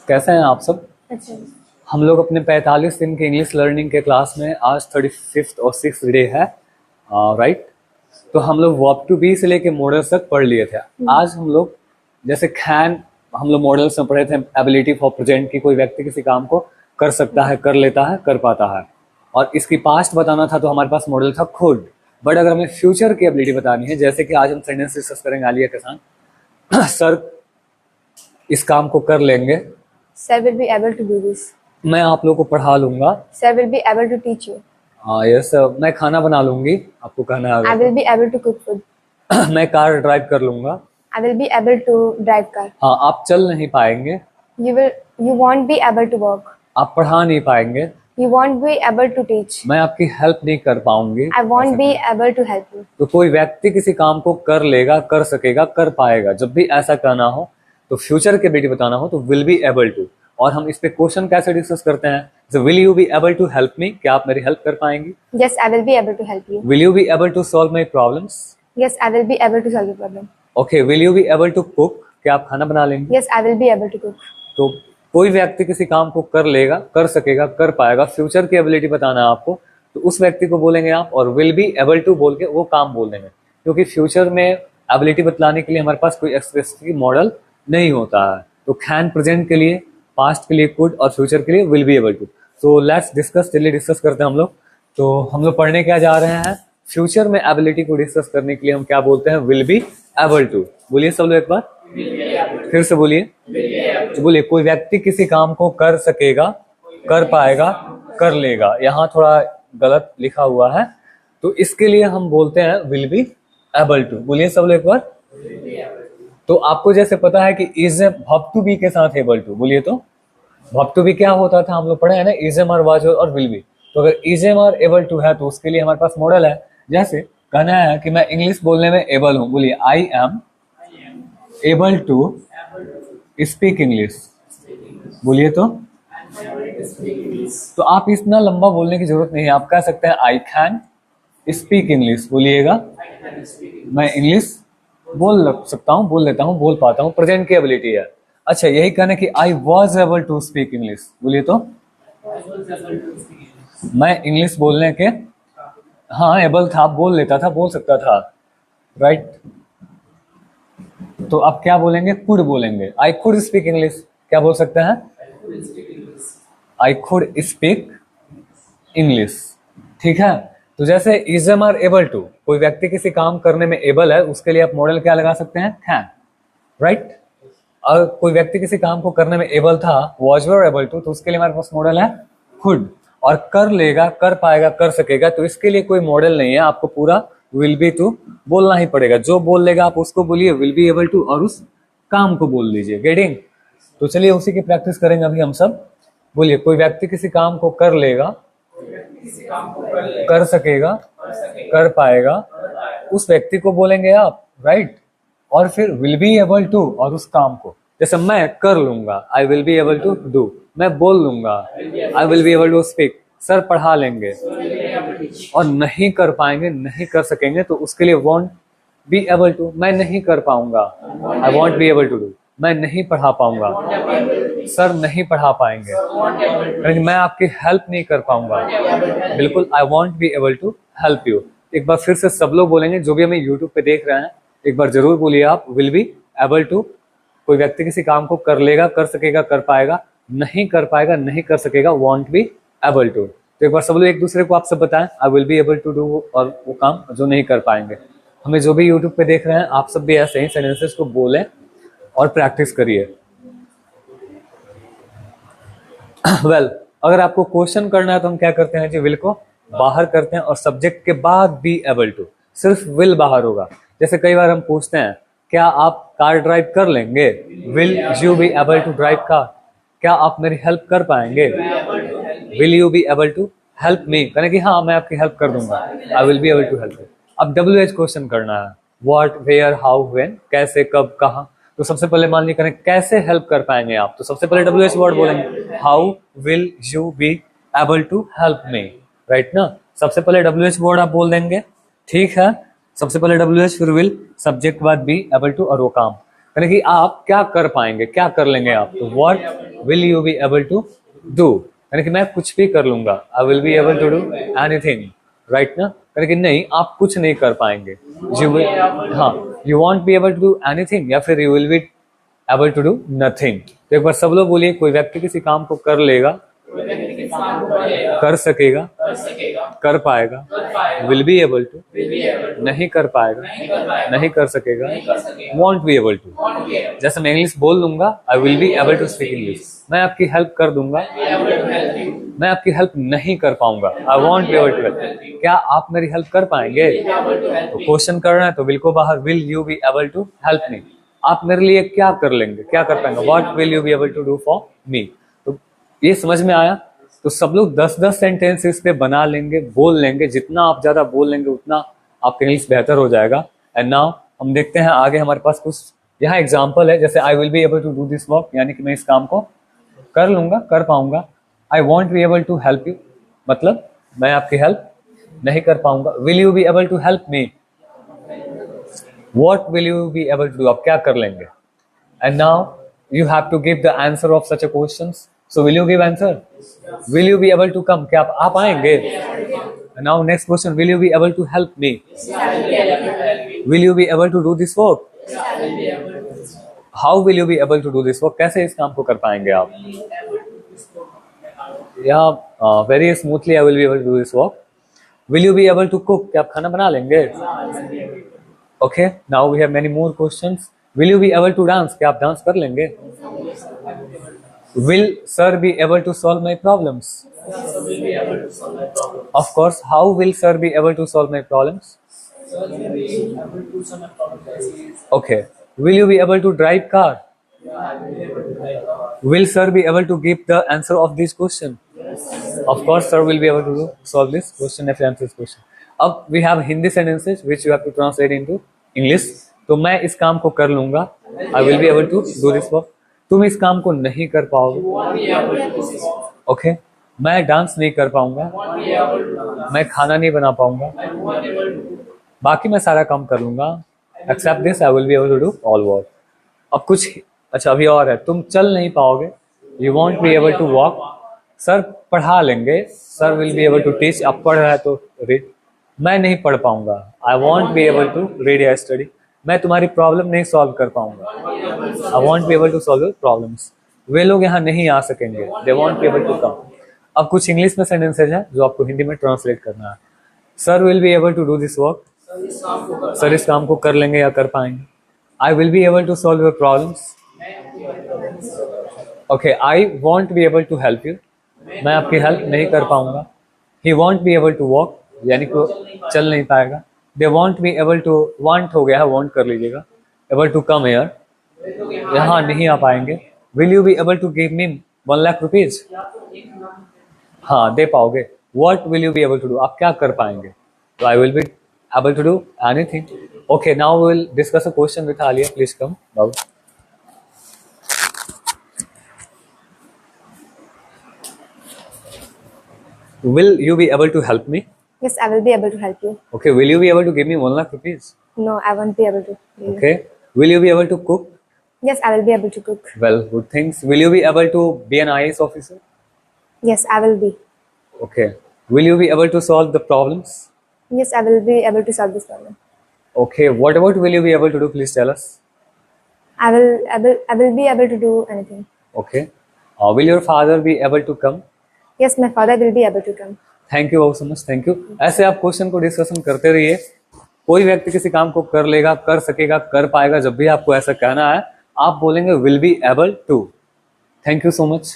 कैसे हैं आप सब। अच्छा। हम लोग अपने 45 दिन के इंग्लिश लर्निंग के क्लास में आज 35th और 6th डे है, राइट। तो हम लोग वर्ब टू बी से लेके मॉडल्स तक पढ़ लिए थे। आज हम लोग जैसे कैन, हम लोग मॉडल्स में पढ़े थे एबिलिटी फॉर प्रेजेंट की, कोई व्यक्ति किसी काम को कर सकता है, कर लेता है, कर पाता है। और इसकी पास्ट बताना था तो हमारे पास मॉडल था खुड। बट अगर हमें फ्यूचर की एबिलिटी बतानी है, जैसे कि आज हम सेंटेंस डिस्कस करेंगे आलिया के साथ सर इस काम को कर लेंगे, Sir will be able to do this. मैं आप लोगों को पढ़ा लूंगा, Sir will be able to teach you. Yes, मैं खाना बना लूंगी, आपको कहना I है will be able to cook food. मैं कार ड्राइव कर लूंगा। I will be able to drive car. हाँ, आप चल नहीं पाएंगे, You won't be able to walk. आप पढ़ा नहीं पाएंगे, You won't be able to teach. मैं आपकी हेल्प नहीं कर पाऊंगी। I won't be able to help you. तो कोई व्यक्ति किसी काम को कर लेगा, कर सकेगा, कर पाएगा। जब भी ऐसा कहना हो तो फ्यूचर की एबिलिटी बताना हो तो विल बी एबल टू। और हम इस पे क्वेश्चन कैसे डिस्कस करते हैं, so, will you be able to help me, क्या आप मेरी हेल्प कर पाएंगी? Yes, I will be able to help you. Will you be able to solve my problems? Yes, I will be able to solve your problem. Okay, will you be able to cook, क्या आप खाना बना लेंगे? Yes, I will be able to cook. तो कोई व्यक्ति किसी काम को कर लेगा, कर सकेगा, कर पाएगा, फ्यूचर की एबिलिटी बताना है आपको, तो उस व्यक्ति को बोलेंगे आप, और विल बी एबल टू बोल के वो काम बोल देंगे। क्योंकि फ्यूचर में एबिलिटी बतलाने के लिए हमारे पास कोई स्पेसिफिक मॉडल नहीं होता है। तो कैन प्रेजेंट के लिए, पास्ट के लिए कुड, और फ्यूचर के लिए will be able to. So let's discuss, चलिए डिस्कस करते हैं हम लोग। तो हम लोग पढ़ने क्या जा रहे हैं, फ्यूचर में एबिलिटी को डिस्कस करने के लिए हम क्या बोलते हैं, विल बी एबल टू। बोलिए सब लोग एक बार, फिर से बोलिए। तो बोलिए, कोई व्यक्ति किसी काम को कर सकेगा, कर पाएगा, कर लेगा। यहाँ थोड़ा गलत लिखा हुआ है, तो इसके लिए हम बोलते हैं विल बी एबल टू। बोलिए सब लोग एक बार। तो आपको जैसे पता है कि इज वर्ब टू बी के साथ एबल टू, बोलिए तो वर्ब टू बी क्या होता था, हम लोग पढ़े हैं ना, इज एम आर वाज और विल बी। तो अगर is am are able to है तो उसके लिए हमारे पास मॉडल है। जैसे कहना है कि मैं इंग्लिश बोलने में एबल हूं, बोलिए I am able to speak English. बोलिए तो आप इतना लंबा बोलने की जरूरत नहीं है, आप कह सकते हैं आई कैन स्पीक इंग्लिश। बोलिएगा, मैं इंग्लिश बोल सकता हूँ, बोल लेता हूँ, बोल पाता हूँ, प्रेजेंट की एबिलिटी है। अच्छा, यही कहना कि I was able to speak English. बोलिए तो मैं इंग्लिश बोलने के, हाँ एबल था, बोल लेता था, बोल सकता था, राइट। तो आप क्या बोलेंगे, कुड बोलेंगे। आई कुड स्पीक इंग्लिश, क्या बोल सकते हैं, आई कुड स्पीक इंग्लिश। ठीक है। तो जैसे is am are able to, कोई व्यक्ति किसी काम करने में एबल है, उसके लिए आप मॉडल क्या लगा सकते हैं, कैन, राइट। और कोई व्यक्ति किसी काम को करने में एबल था, वॉज वर एबल टू, तो उसके लिए हमारे पास मॉडल है कुड। और कर लेगा, कर पाएगा, कर सकेगा, तो इसके लिए कोई मॉडल नहीं है, आपको पूरा विल बी टू बोलना ही पड़ेगा। जो बोल लेगा आप उसको बोलिए विल बी एबल टू, और उस काम को बोल लीजिए। गेटिंग? तो चलिए उसी की प्रैक्टिस करेंगे अभी हम सब। बोलिए, कोई व्यक्ति किसी काम को कर लेगा, कर सकेगा, कर पाएगा, उस व्यक्ति को बोलेंगे आप, राइट। और फिर विल बी एबल टू और उस काम को। जैसे मैं कर लूंगा, I will be able to do. मैं बोल लूंगा, I will be able to speak. Sir पढ़ा लेंगे। और नहीं कर पाएंगे, नहीं कर सकेंगे, तो उसके लिए वॉन्ट बी एबल टू, मैं नहीं कर पाऊंगा, I won't be able to do. मैं नहीं पढ़ा पाऊंगा, सर नहीं पढ़ा पाएंगे, लेकिन मैं आपकी हेल्प नहीं कर पाऊंगा, बिल्कुल I won't be able to help you. एक बार फिर से सब लोग बोलेंगे, जो भी हमें यूट्यूब पे देख रहे हैं, एक बार जरूर बोलिए आप, विल बी एबल टू। कोई व्यक्ति किसी काम को कर लेगा, कर सकेगा, कर पाएगा, नहीं कर पाएगा, नहीं कर सकेगा, वॉन्ट बी एबल टू। तो एक बार सब लोग एक दूसरे को आप सब बताएं, I will be able to do, और वो काम जो नहीं कर पाएंगे। हमें जो भी यूट्यूब पे देख रहे हैं, आप सब भी ऐसे ही सेंटेंसेस को बोलें और प्रैक्टिस करिए। वेल, अगर आपको क्वेश्चन करना है तो हम क्या करते हैं जी, विल को बाहर करते हैं और सब्जेक्ट के बाद बी एबल टू, सिर्फ विल बाहर होगा। जैसे कई बार हम पूछते हैं, क्या आप कार ड्राइव कर लेंगे, will you be able to drive car. क्या आप मेरी हेल्प कर पाएंगे, will you be able to help me. कहने कि हाँ मैं आपकी हेल्प कर दूंगा, I will be able to help you. अब WH क्वेश्चन करना है, व्हाट, वेयर, हाउ, व्हेन, कैसे, कब, कहाँ। तो सबसे पहले मान लीजिए करें कैसे हेल्प कर पाएंगे आप, तो सबसे पहले WH वर्ड बोलेंगे, how will you be able to help me, right ना। सबसे पहले WH वर्ड आप बोल देंगे, ठीक है। सबसे पहले WH फिर विल, सब्जेक्ट बाद बी एबल टू और वो काम। यानी कि आप क्या कर पाएंगे, क्या कर लेंगे आप, तो what will you be able to do, यानी कि मैं कुछ भी कर लूंगा, I will be able to do anything, right ना। यानी कि नहीं, आप कुछ नहीं कर पाएंगे, यू विल, हाँ, you won't be able to do anything, या फिर you will be able to do nothing. तो एक बार सब लोग बोलिए, कोई व्यक्ति किसी काम को कर लेगा, कर सकेगा, कर पाएगा, विल बी एबल टू, नहीं कर पाएगा, नहीं कर सकेगा, वॉन्ट बी एबल टू। जैसे मैं इंग्लिश बोल लूंगा, I will be able to speak English, मैं आपकी हेल्प कर दूंगा, मैं आपकी हेल्प नहीं कर पाऊंगा, I won't be able to help. क्या आप मेरी हेल्प कर पाएंगे, तो क्वेश्चन करना है तो विल को बाहर, will you be able to help me, आप मेरे लिए क्या कर लेंगे, क्या कर पाएंगे, what will you be able to do for me. तो ये समझ में आया। तो सब लोग 10-10 सेंटेंस इस पे बना लेंगे, बोल लेंगे, जितना आप ज्यादा बोल लेंगे उतना आपका इंग्लिश बेहतर हो जाएगा। एंड नाउ हम देखते हैं आगे, हमारे पास कुछ यहाँ एग्जाम्पल है, जैसे I will be able to do this work, यानी कि मैं इस काम को कर लूंगा, कर पाऊंगा। I won't be able to help you, मतलब मैं आपकी हेल्प नहीं कर पाऊंगा। Will you be able to help me, what will you be able to do, आप क्या कर लेंगे। And now you have to give the answer of such a questions, so will you give answer, will you be able to come, क्या आप आएंगे। And now next question, will you be able to help me, will you be able to do this work, how will you be able to do this work, कैसे इस काम को कर पाएंगे आप। या very smoothly I will be able to do this work. Will you be able to cook, क्या आप खाना बना लेंगे। Okay, now we have many more questions. Will you be able to dance, क्या आप डांस कर लेंगे। Will sir be able to solve my problems, of course, how will sir be able to solve my problems. Okay, will you be able to drive car, will sir be able to give the answer of this question, of course sir will be able to solve this question if you answer this question. अब we have Hindi sentences which you have to translate into English. तो मैं इस काम को कर लूंगा, I will be able to do this work, तुम इस काम को नहीं कर पाओगे। ओके, मैं डांस नहीं कर पाऊंगा, मैं खाना नहीं बना पाऊंगा, बाकी मैं सारा काम कर लूंगा। Except this, I will be able to do all work. अब कुछ, अच्छा अभी और है, तुम चल नहीं पाओगे, you won't be able to walk, sir पढ़ा लेंगे, sir will be able to teach, अब पढ़ रहा है तो रीड, मैं नहीं पढ़ पाऊंगा, I won't be able to read या स्टडी, मैं तुम्हारी प्रॉब्लम नहीं सॉल्व कर पाऊंगा, I won't be able to solve your problems. वे लोग यहाँ नहीं आ सकेंगे, they won't be able to come. अब कुछ इंग्लिश में सेंटेंसेज हैं जो आपको हिंदी में ट्रांसलेट करना है। Sir will be able to do this work, sir इस काम को कर लेंगे या कर पाएंगे। I will be able to solve your problems. Okay, I won't be able to help you, मैं आपकी हेल्प नहीं कर पाऊंगा। He won't be able to walk, यानी कि चल नहीं पाएगा। They won't be able to, won't हो गया है, वॉन्ट कर लीजिएगा, एबल टू कम हेयर, यहाँ नहीं आ पाएंगे। Will you be able to give me 1 lakh rupees, हाँ दे पाओगे। What will you be able to do, आप क्या कर पाएंगे, तो I will be able to do anything. Okay, now we will discuss a question with Alia. Please come, Babu. Will you be able to help me? Yes, I will be able to help you. Okay, will you be able to give me 1 lakh rupees? No, I won't be able to. Okay, will you be able to cook? Yes, I will be able to cook. Well, good things. Will you be able to be an IAS officer? Yes, I will be. Okay, will you be able to solve the problems? Yes, I will be able to solve this problem. Okay, what about will you be able to do? Please tell us. I will be able to do anything. Okay, will your father be able to come? Yes, my father will be able to come. Thank you so much, thank you. ऐसे आप question को discussion करते रहिए। कोई व्यक्ति किसी काम को कर लेगा, कर सकेगा, कर पाएगा, जब भी आपको ऐसा कहना है आप बोलेंगे will be able to. Thank you so much.